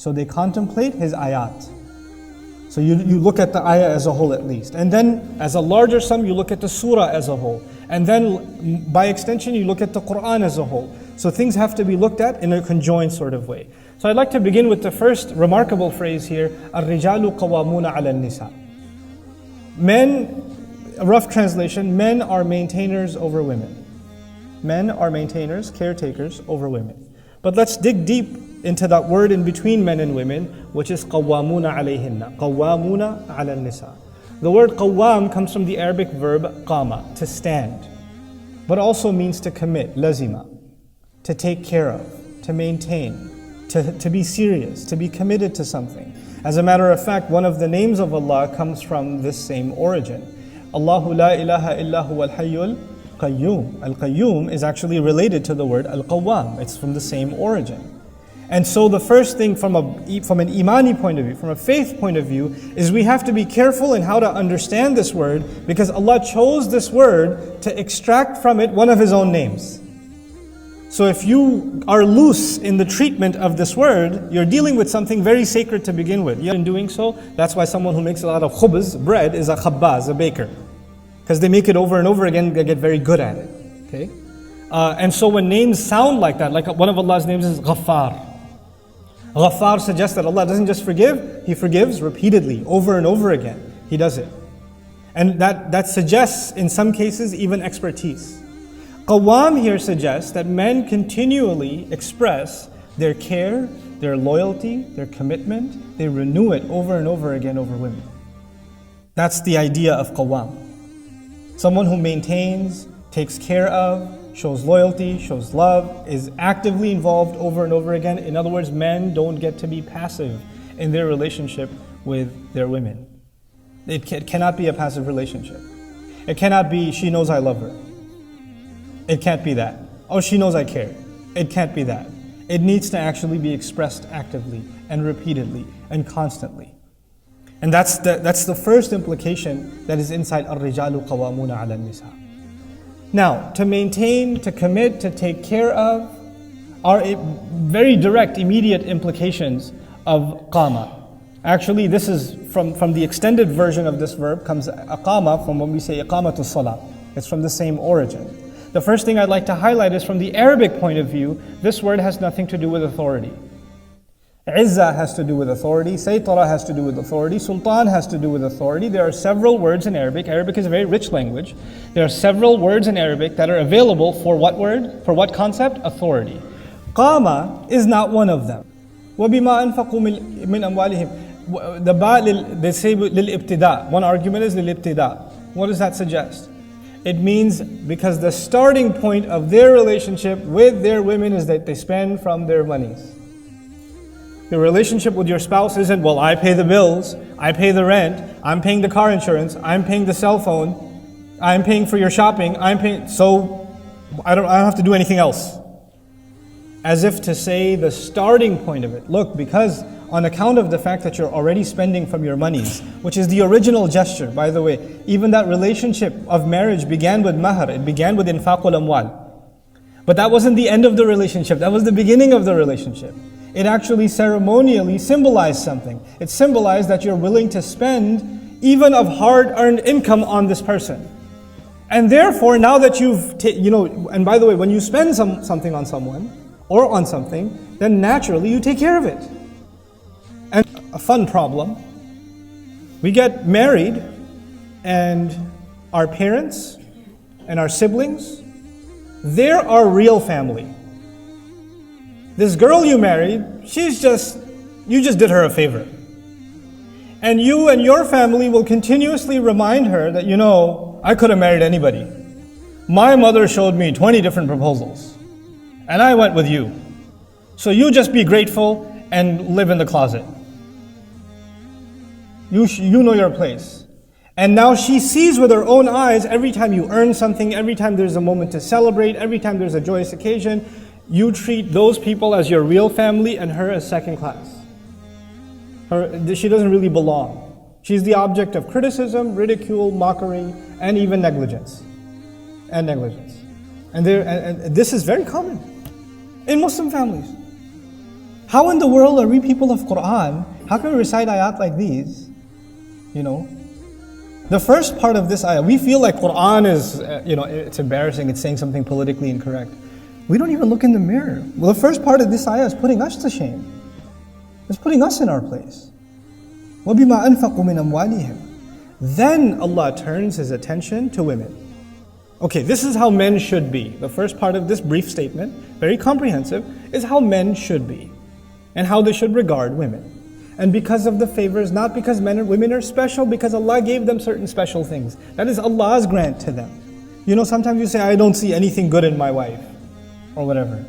So they contemplate His ayat. So you look at the ayah as a whole at least. And then as a larger sum, you look at the surah as a whole. And then by extension, you look at the Qur'an as a whole. So things have to be looked at in a conjoined sort of way. So I'd like to begin with the first remarkable phrase here, الرِّجَالُ قَوَّامُونَ عَلَى النِّسَاءِ. Men, a rough translation, men are maintainers over women. Men are maintainers, caretakers over women. But let's dig deep into that word in between men and women, which is قَوَّامُونَ عَلَيْهِنَّ قَوَّامُونَ عَلَى النِّسَاءِ. The word qawwam comes from the Arabic verb qama, to stand, but also means to commit, lazima, to take care of, to maintain, to be serious, to be committed to something. As a matter of fact, one of the names of Allah comes from this same origin. Allahu la ilaha illa huwa al-hayyul qayyum. Al-qayyum is actually related to the word al-qawwam. It's from the same origin. And so the first thing from an imani point of view, from a faith point of view, is we have to be careful in how to understand this word, because Allah chose this word to extract from it one of His own names. So if you are loose in the treatment of this word, you're dealing with something very sacred to begin with. In doing so, that's why someone who makes a lot of khubz, bread, is a khabbaz, a baker. Because they make it over and over again, they get very good at it. Okay? And so when names sound like that, like one of Allah's names is Ghaffar. Ghaffar suggests that Allah doesn't just forgive, He forgives repeatedly, over and over again. He does it. And that suggests, in some cases, even expertise. Qawwam here suggests that men continually express their care, their loyalty, their commitment. They renew it over and over again over women. That's the idea of qawwam. Someone who maintains, takes care of, shows loyalty, shows love, is actively involved over and over again. In other words, men don't get to be passive in their relationship with their women. It cannot be a passive relationship. It cannot be, she knows I love her. It can't be that. Oh, she knows I care. It can't be that. It needs to actually be expressed actively and repeatedly and constantly. And that's the first implication that is inside الرِّجَالُ قَوَّامُونَ عَلَى النِّسَاءِ. Now, to maintain, to commit, to take care of are very direct, immediate implications of qama. Actually, this is from the extended version of this verb comes aqama, from when we say iqamatus salah. It's from the same origin. The first thing I'd like to highlight is from the Arabic point of view, this word has nothing to do with authority. Izzah has to do with authority, Saytara has to do with authority, Sultan has to do with authority. There are several words in Arabic. Arabic is a very rich language. There are several words in Arabic that are available for what word? For what concept? Authority. Qama is not one of them. وَبِمَا أَنفَقُوا مِنْ أَمْوَالِهِمْ. The ba, they say lil-ibtida. One argument is lil-ibtida. What does that suggest? It means because the starting point of their relationship with their women is that they spend from their monies. The relationship with your spouse isn't, well, I pay the bills, I pay the rent, I'm paying the car insurance, I'm paying the cell phone, I'm paying for your shopping, I'm paying, so I don't have to do anything else. As if to say the starting point of it. Look, because on account of the fact that you're already spending from your monies, which is the original gesture, by the way, even that relationship of marriage began with mahar, it began with infaqul amwal. But that wasn't the end of the relationship, that was the beginning of the relationship. It actually ceremonially symbolized something. It symbolized that you're willing to spend even of hard-earned income on this person. And therefore, now that you've, and by the way, when you spend something on someone, or on something, then naturally you take care of it. And a fun problem, we get married and our parents and our siblings, they're our real family. This girl you married, you just did her a favor. And you and your family will continuously remind her that, I could have married anybody. My mother showed me 20 different proposals, and I went with you. So you just be grateful and live in the closet. You know your place. And now she sees with her own eyes, every time you earn something, every time there's a moment to celebrate, every time there's a joyous occasion, you treat those people as your real family and her as second class. She doesn't really belong. She's the object of criticism, ridicule, mockery, and even negligence. And this is very common in Muslim families. How in the world are we people of Qur'an? How can we recite ayat like these? You know, the first part of this ayah, we feel like Qur'an is, it's embarrassing, it's saying something politically incorrect. We don't even look in the mirror. Well, the first part of this ayah is putting us to shame. It's putting us in our place. وَبِمَا أَنفَقُوا مِنْ أَمْوَالِهِمْ. Then Allah turns His attention to women. Okay, this is how men should be. The first part of this brief statement, very comprehensive, is how men should be and how they should regard women. And because of the favors, not because men and women are special, because Allah gave them certain special things. That is Allah's grant to them. You know, sometimes you say, I don't see anything good in my wife, or whatever.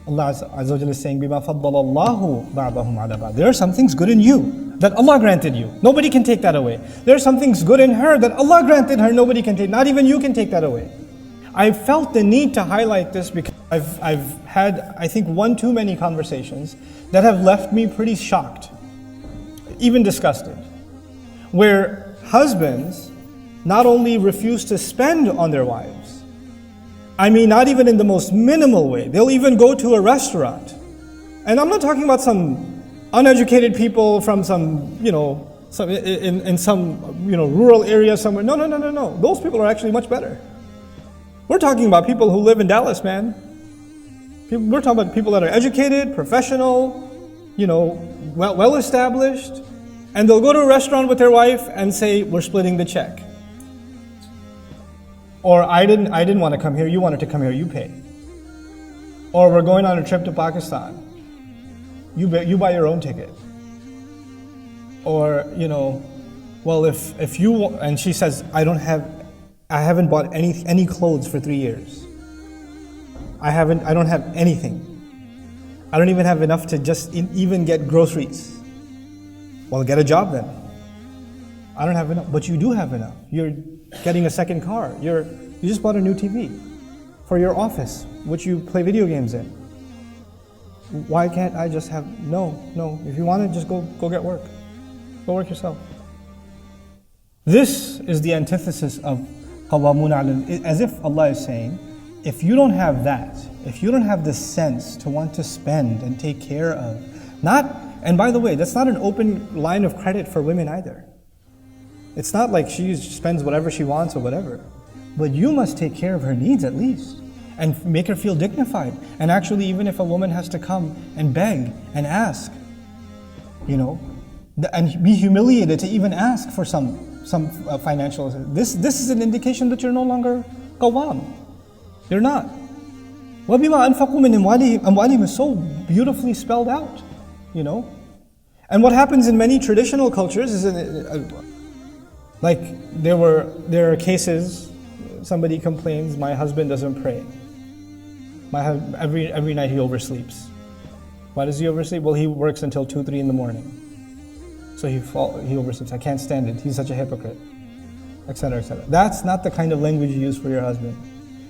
Allah Azza wa Jalla is saying, بِمَا فَضَّلَ اللَّهُ بَعْضَهُمْ عَلَى بَعْضٍ. There are some things good in you that Allah granted you. Nobody can take that away. There are some things good in her that Allah granted her. Nobody can take. Not even you can take that away. I felt the need to highlight this because I've had, I think, one too many conversations that have left me pretty shocked, even disgusted, where husbands not only refuse to spend on their wives, I mean, not even in the most minimal way. They'll even go to a restaurant. And I'm not talking about some uneducated people from some, in some, rural area somewhere. No. Those people are actually much better. We're talking about people who live in Dallas, man. We're talking about people that are educated, professional, well established. And they'll go to a restaurant with their wife and say, we're splitting the check. Or I didn't want to come here, you wanted to come here, you pay. Or we're going on a trip to Pakistan. You buy your own ticket. Or, well, if you, and she says, I haven't bought any clothes for 3 years. I don't have anything. I don't even have enough to just even get groceries. Well, get a job then. I don't have enough, but you do have enough. You're getting a second car. You just bought a new TV for your office, which you play video games in. Why can't I just have, no. If you want to, just go get work. Go work yourself. This is the antithesis of قَوَّامُونَ عَلَى, as if Allah is saying, if you don't have that, if you don't have the sense to want to spend and take care of, and by the way, that's not an open line of credit for women either. It's not like she spends whatever she wants or whatever. But you must take care of her needs at least and make her feel dignified. And actually, even if a woman has to come and beg and ask, and be humiliated to even ask for some financial assistance, this is an indication that you're no longer qawwam. You're not. وَبِمَا أَنفَقُوا مِنْ أَمْوَالِهِمْ is so beautifully spelled out, And what happens in many traditional cultures is, like there are cases, somebody complains, my husband doesn't pray. Every night he oversleeps. Why does he oversleep? Well, he works until 2, 3 in the morning. So he oversleeps. I can't stand it. He's such a hypocrite, etc., etc. That's not the kind of language you use for your husband.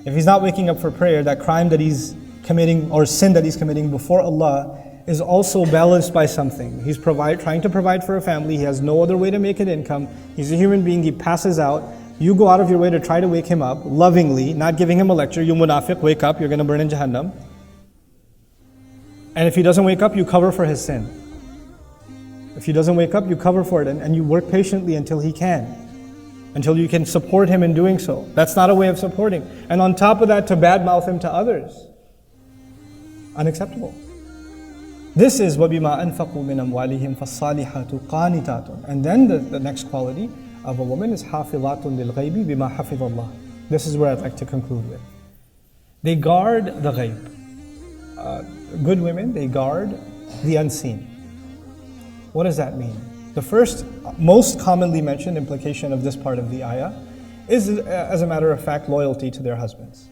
If he's not waking up for prayer, that crime that he's committing or sin that he's committing before Allah is also balanced by something. He's trying to provide for a family. He has no other way to make an income. He's a human being. He passes out. You go out of your way to try to wake him up lovingly, not giving him a lecture. You munafiq, wake up. You're going to burn in Jahannam. And if he doesn't wake up, you cover for his sin. If he doesn't wake up, you cover for it and you work patiently until he can. Until you can support him in doing so. That's not a way of supporting. And on top of that, to badmouth him to others. Unacceptable. This is وَبِمَا أَنفَقُوا مِنْ أَمْوَالِهِمْ فَالصَّالِحَاتُ قَانِتَاتٌ. And then the next quality of a woman is حَافِظَاتٌ لِلْغَيْبِ بِمَا حَفِظَ اللَّهِ. This is where I'd like to conclude with. They guard the ghaib. Good women, they guard the unseen. What does that mean? The first, most commonly mentioned implication of this part of the ayah is, as a matter of fact, loyalty to their husbands.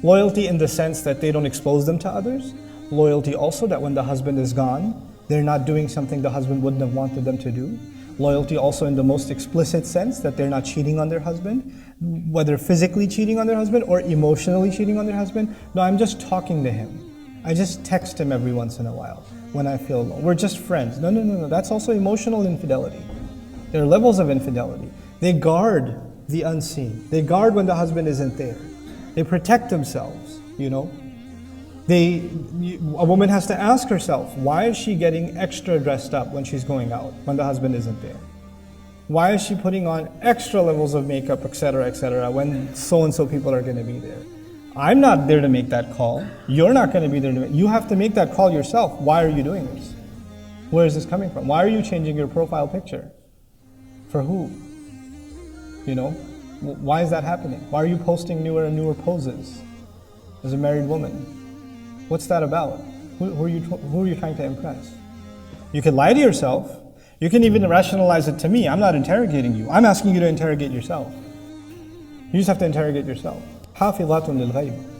Loyalty in the sense that they don't expose them to others. Loyalty also that when the husband is gone, they're not doing something the husband wouldn't have wanted them to do. Loyalty also in the most explicit sense that they're not cheating on their husband, whether physically cheating on their husband or emotionally cheating on their husband. No, I'm just talking to him. I just text him every once in a while when I feel low. We're just friends. No. That's also emotional infidelity. There are levels of infidelity. They guard the unseen. They guard when the husband isn't there. They protect themselves, A woman has to ask herself, why is she getting extra dressed up when she's going out, when the husband isn't there? Why is she putting on extra levels of makeup, etc., when so-and-so people are going to be there? I'm not there to make that call. You're not going to be there to make. You have to make that call yourself. Why are you doing this? Where is this coming from? Why are you changing your profile picture? For who? You know? Why is that happening? Why are you posting newer and newer poses as a married woman? What's that about? Who are you trying to impress? You can lie to yourself. You can even rationalize it to me. I'm not interrogating you. I'm asking you to interrogate yourself. You just have to interrogate yourself. حافظات للغيب.